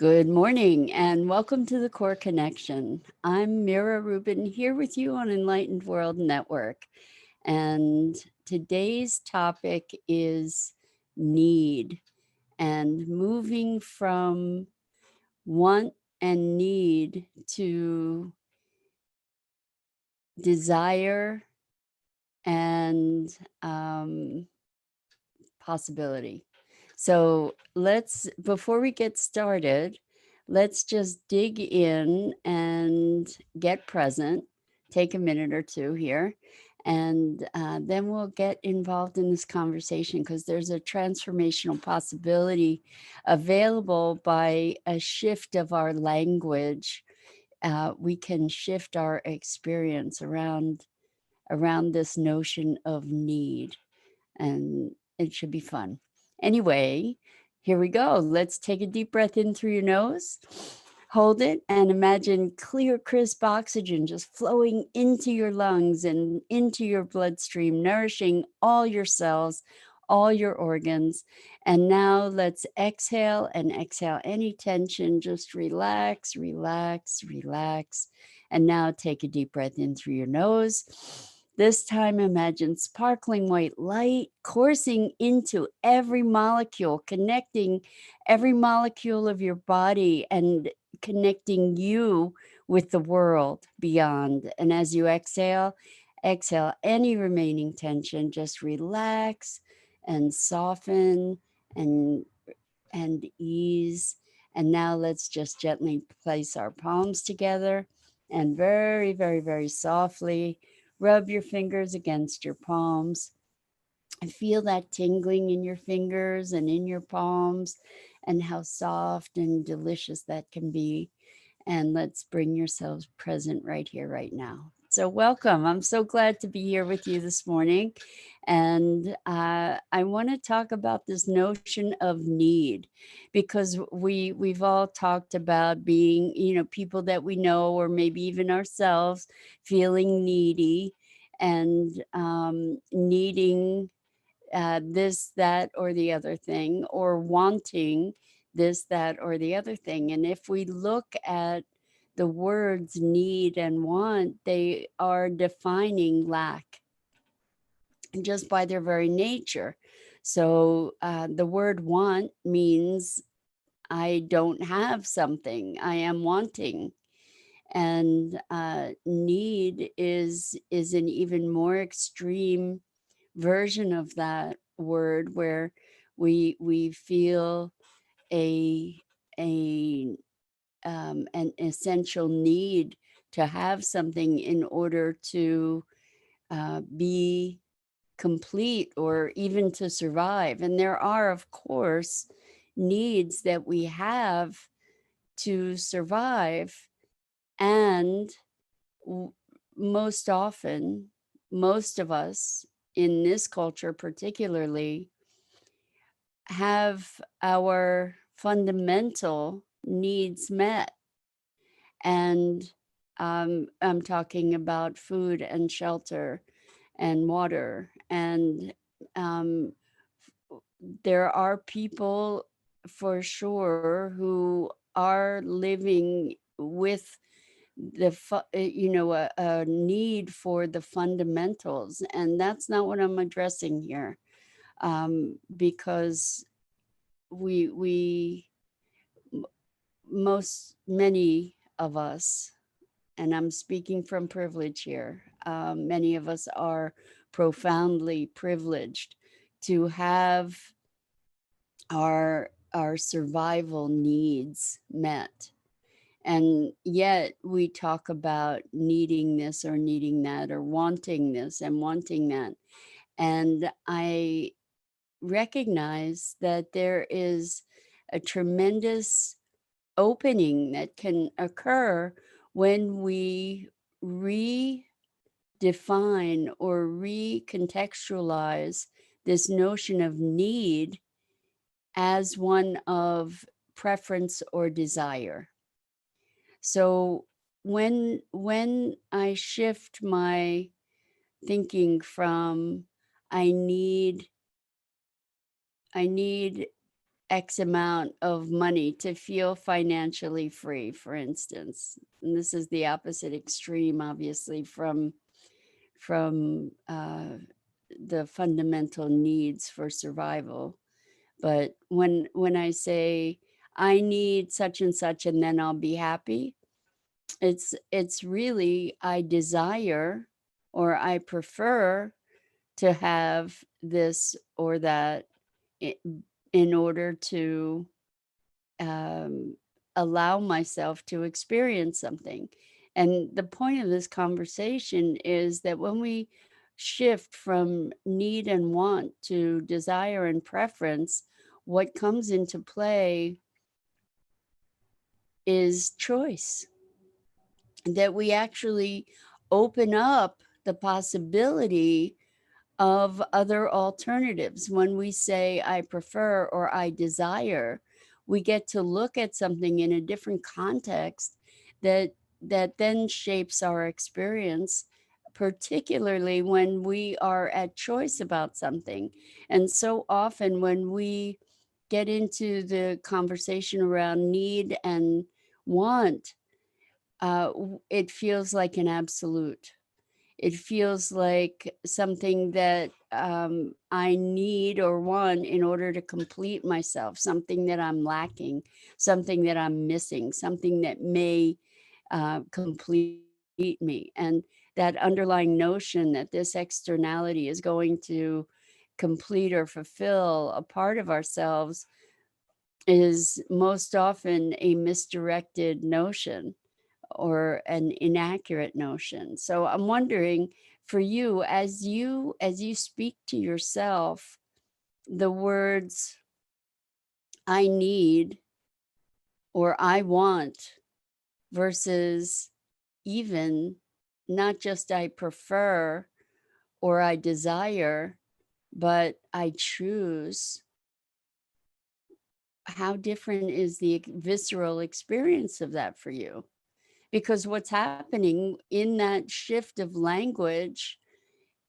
Good morning and welcome to the Core Connection. I'm Mira Rubin here with you on Enlightened World Network. And today's topic is need and moving from want and need to desire and possibility. So before we get started, let's just dig in and get present, take a minute or two here, and then we'll get involved in this conversation because there's a transformational possibility available by a shift of our language. We can shift our experience around this notion of need, and it should be fun. Anyway, here we go. Let's take a deep breath in through your nose. Hold it and imagine clear, crisp oxygen just flowing into your lungs and into your bloodstream, nourishing all your cells, all your organs. And now let's exhale and exhale any tension. Just relax, relax, relax. And now take a deep breath in through your nose. This time, imagine sparkling white light coursing into every molecule, connecting every molecule of your body and connecting you with the world beyond. And as you exhale, exhale any remaining tension, just relax and soften and ease. And now let's just gently place our palms together and very, very, very softly rub your fingers against your palms and feel that tingling in your fingers and in your palms and how soft and delicious that can be. And let's bring yourselves present right here, right now. So welcome. I'm so glad to be here with you this morning. And I want to talk about this notion of need, because we've all talked about being, people that we know, or maybe even ourselves, feeling needy and needing this, that, or the other thing, or wanting this, that, or the other thing. And if we look at the words need and want, they are defining lack just by their very nature. So the word want means I don't have something, I am wanting. And need is an even more extreme version of that word, where we feel a an essential need to have something in order to be complete or even to survive. And there are, of course, needs that we have to survive. And most often, most of us in this culture particularly have our fundamental needs met. And I'm talking about food and shelter and water. And um, there are people for sure who are living with a need for the fundamentals, and that's not what I'm addressing here, because we many of us, and I'm speaking from privilege here, many of us are profoundly privileged to have our survival needs met. And yet we talk about needing this or needing that, or wanting this and wanting that. And I recognize that there is a tremendous opening that can occur when we redefine or recontextualize this notion of need as one of preference or desire. So when I shift my thinking from I need X amount of money to feel financially free, for instance. And this is the opposite extreme, obviously, from the fundamental needs for survival. But when I say I need such and such and then I'll be happy, it's really I desire or I prefer to have this or that i- in order to um, allow myself to experience something. And the point of this conversation is that when we shift from need and want to desire and preference, what comes into play is choice, that we actually open up the possibility of other alternatives. When we say I prefer or I desire, we get to look at something in a different context that that then shapes our experience, particularly when we are at choice about something. And so often when we get into the conversation around need and want, it feels like an absolute. It feels like something that I need or want in order to complete myself, something that I'm lacking, something that I'm missing, something that may complete me. And that underlying notion that this externality is going to complete or fulfill a part of ourselves is most often a misdirected notion or an inaccurate notion. So I'm wondering for you, as you speak to yourself, the words I need or I want versus even not just I prefer or I desire, but I choose. How different is the visceral experience of that for you? Because what's happening in that shift of language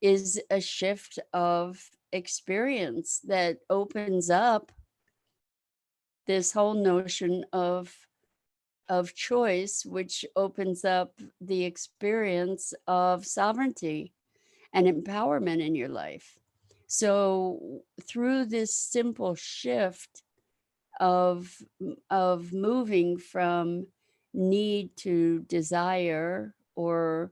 is a shift of experience that opens up this whole notion of choice, which opens up the experience of sovereignty and empowerment in your life. So through this simple shift of moving from need to desire or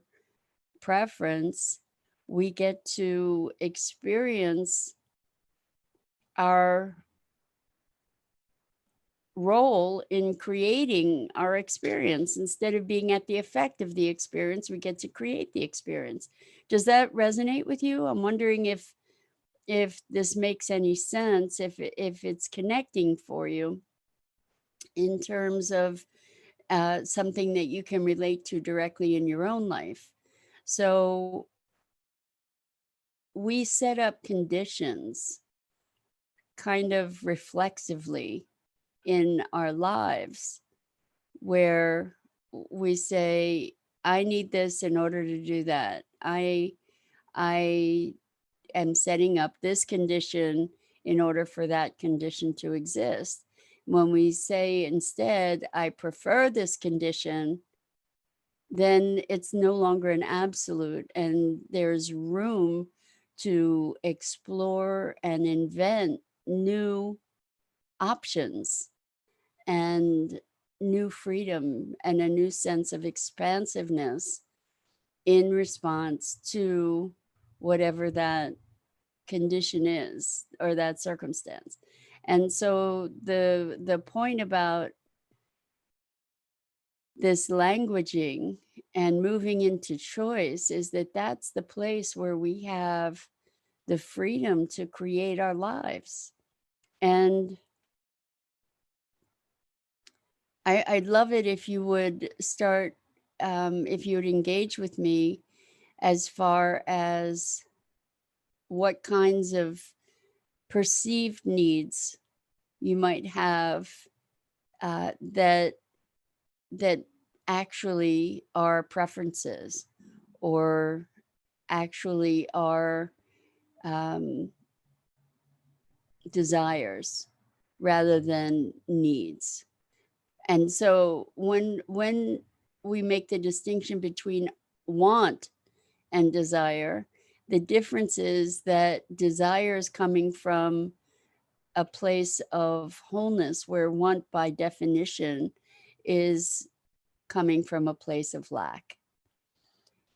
preference, we get to experience our role in creating our experience. Instead of being at the effect of the experience, we get to create the experience. Does that resonate with you? I'm wondering if this makes any sense, if it's connecting for you in terms of something that you can relate to directly in your own life. So we set up conditions kind of reflexively in our lives where we say, I need this in order to do that. I am setting up this condition in order for that condition to exist. When we say instead, I prefer this condition, then it's no longer an absolute, and there's room to explore and invent new options and new freedom and a new sense of expansiveness in response to whatever that condition is or that circumstance. And so the point about this languaging and moving into choice is that that's the place where we have the freedom to create our lives. And I'd love it if you would start, if you would engage with me as far as what kinds of perceived needs you might have that that actually are preferences or actually are um, desires rather than needs. And so when we make the distinction between want and desire, the difference is that desire is coming from a place of wholeness, where want by definition is coming from a place of lack.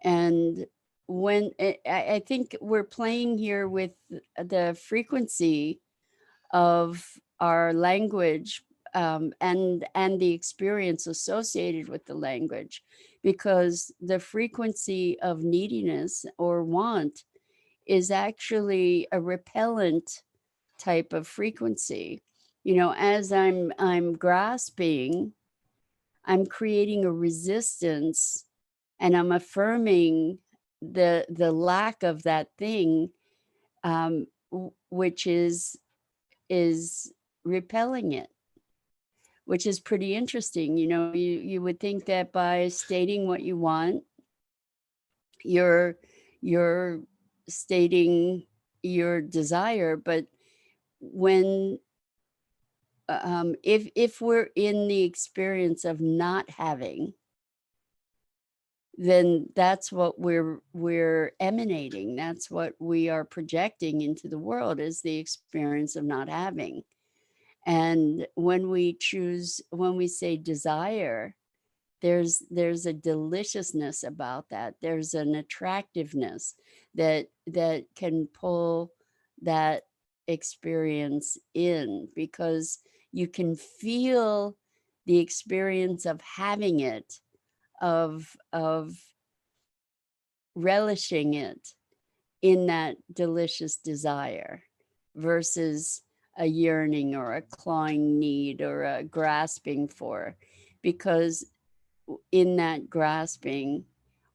And when I think we're playing here with the frequency of our language, and the experience associated with the language, because the frequency of neediness or want is actually a repellent type of frequency. You know, as I'm grasping, I'm creating a resistance, and I'm affirming the lack of that thing, which is repelling it, which is pretty interesting. You know, you would think that by stating what you want, you're stating your desire, but when if we're in the experience of not having, then that's what we're emanating. That's what we are projecting into the world, is the experience of not having. And when we say desire, there's a deliciousness about that. There's an attractiveness that can pull that experience in, because you can feel the experience of having it, of relishing it in that delicious desire, versus a yearning or a clawing need or a grasping for. Because in that grasping,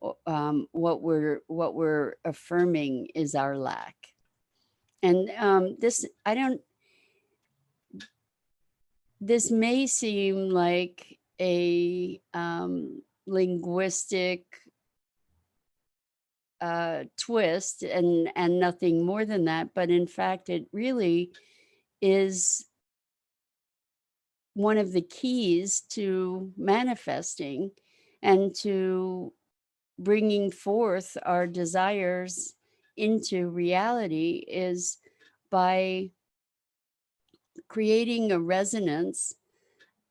what we're affirming is our lack. And this may seem like a linguistic twist and nothing more than that, but in fact it really is one of the keys to manifesting and to bringing forth our desires into reality, is by creating a resonance,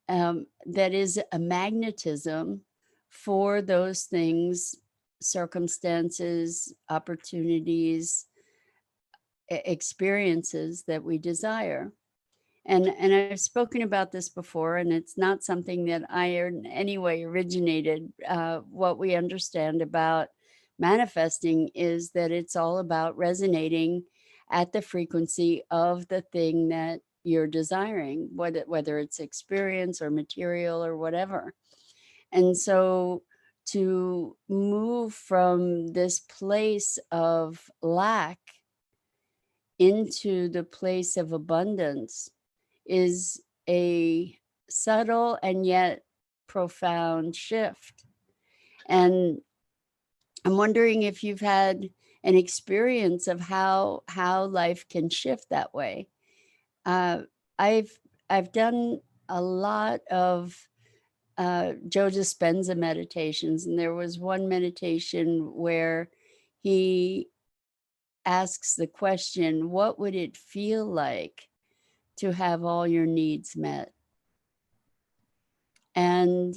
that is a magnetism for those things, circumstances, opportunities, experiences that we desire. And I've spoken about this before, and it's not something that I in any way originated. What we understand about manifesting is that it's all about resonating at the frequency of the thing that you're desiring, whether it's experience or material or whatever. And so to move from this place of lack into the place of abundance is a subtle and yet profound shift. And I'm wondering if you've had an experience of how life can shift that way. Uh, I've I've done a lot of Joe Dispenza meditations, and there was one meditation where he asks the question, "What would it feel like to have all your needs met?" And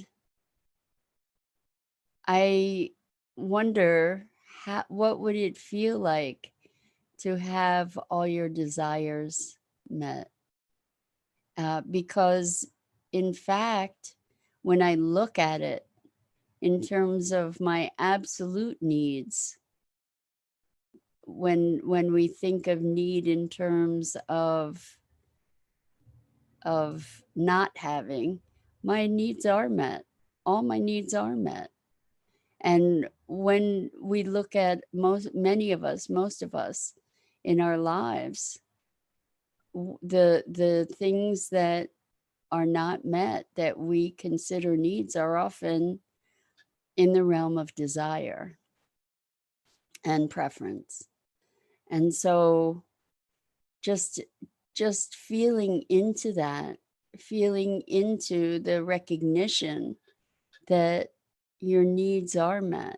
I wonder, what would it feel like to have all your desires met? Because in fact, when I look at it in terms of my absolute needs, when we think of need in terms of not having, my needs are met. All my needs are met. And when we look at most of us in our lives, the things that are not met that we consider needs are often in the realm of desire and preference. And so just just feeling into that, feeling into the recognition that your needs are met.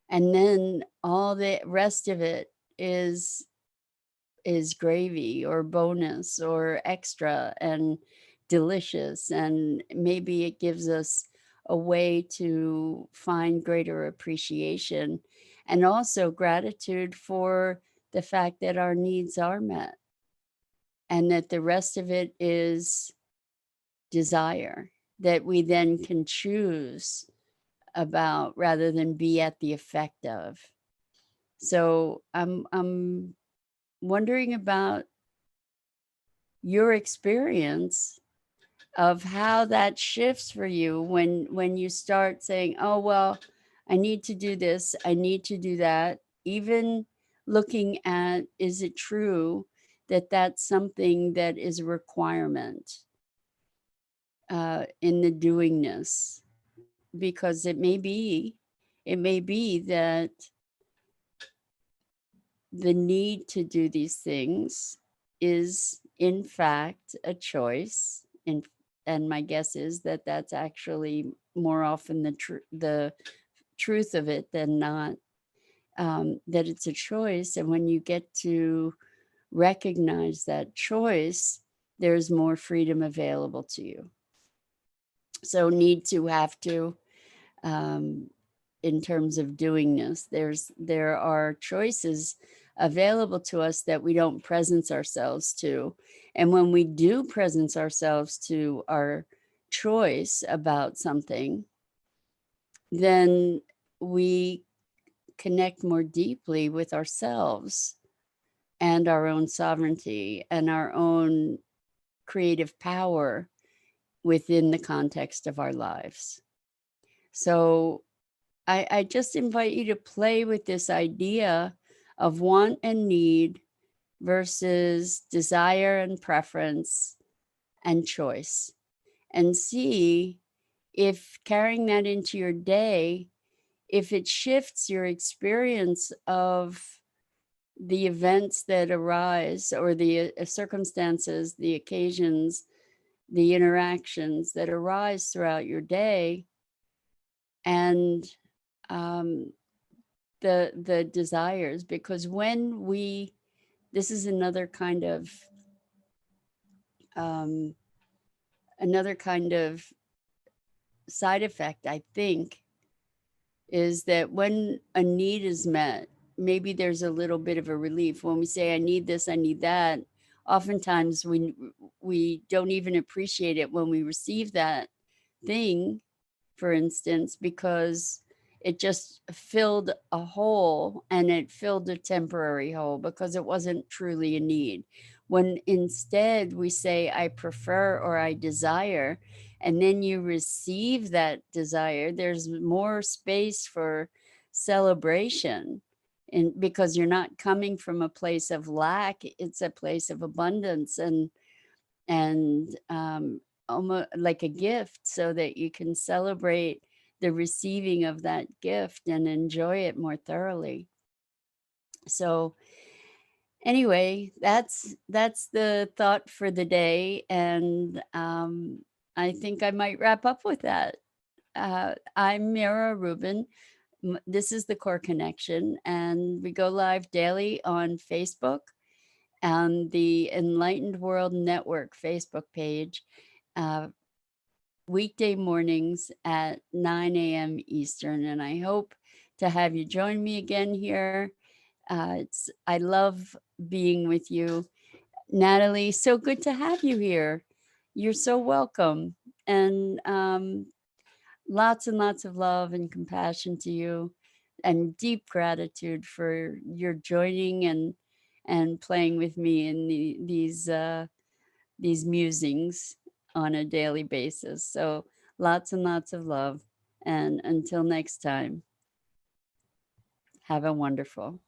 And then all the rest of it is is gravy or bonus or extra and delicious, and maybe it gives us a way to find greater appreciation and also gratitude for the fact that our needs are met and that the rest of it is desire that we then can choose about rather than be at the effect of. So I'm wondering about your experience of how that shifts for you when you start saying, "Oh, well, I need to do this, I need to do that." Even looking at, is it true that that's something that is a requirement in the doingness? Because it may be that the need to do these things is in fact a choice, and my guess is that that's actually more often the truth of it than not, that it's a choice, and when you get to recognize that choice, there's more freedom available to you. So need to, have to, um, in terms of doingness. There are choices available to us that we don't presence ourselves to. And when we do presence ourselves to our choice about something, then we connect more deeply with ourselves and our own sovereignty and our own creative power within the context of our lives. So I just invite you to play with this idea of want and need versus desire and preference and choice, and see if carrying that into your day, if it shifts your experience of the events that arise or the circumstances, the occasions, the interactions that arise throughout your day, and um, the desires. Because when we this is um, another kind of side effect, I think, is that when a need is met, maybe there's a little bit of a relief. When we say, I need this, I need that, oftentimes we don't even appreciate it when we receive that thing, for instance, because it just filled a hole, and it filled a temporary hole because it wasn't truly a need. When instead we say, I prefer or I desire, and then you receive that desire, there's more space for celebration. And because you're not coming from a place of lack, it's a place of abundance and almost like a gift, so that you can celebrate the receiving of that gift and enjoy it more thoroughly. So anyway, that's the thought for the day, and I think I might wrap up with that. I'm Mira Rubin. This is the Core Connection, and we go live daily on Facebook and the Enlightened World Network Facebook page, uh, weekday mornings at 9 a.m. Eastern. And I hope to have you join me again here. I love being with you. Natalie, so good to have you here. You're so welcome. And lots and lots of love and compassion to you, and deep gratitude for your joining and playing with me in these musings on a daily basis. So lots and lots of love. And until next time, have a wonderful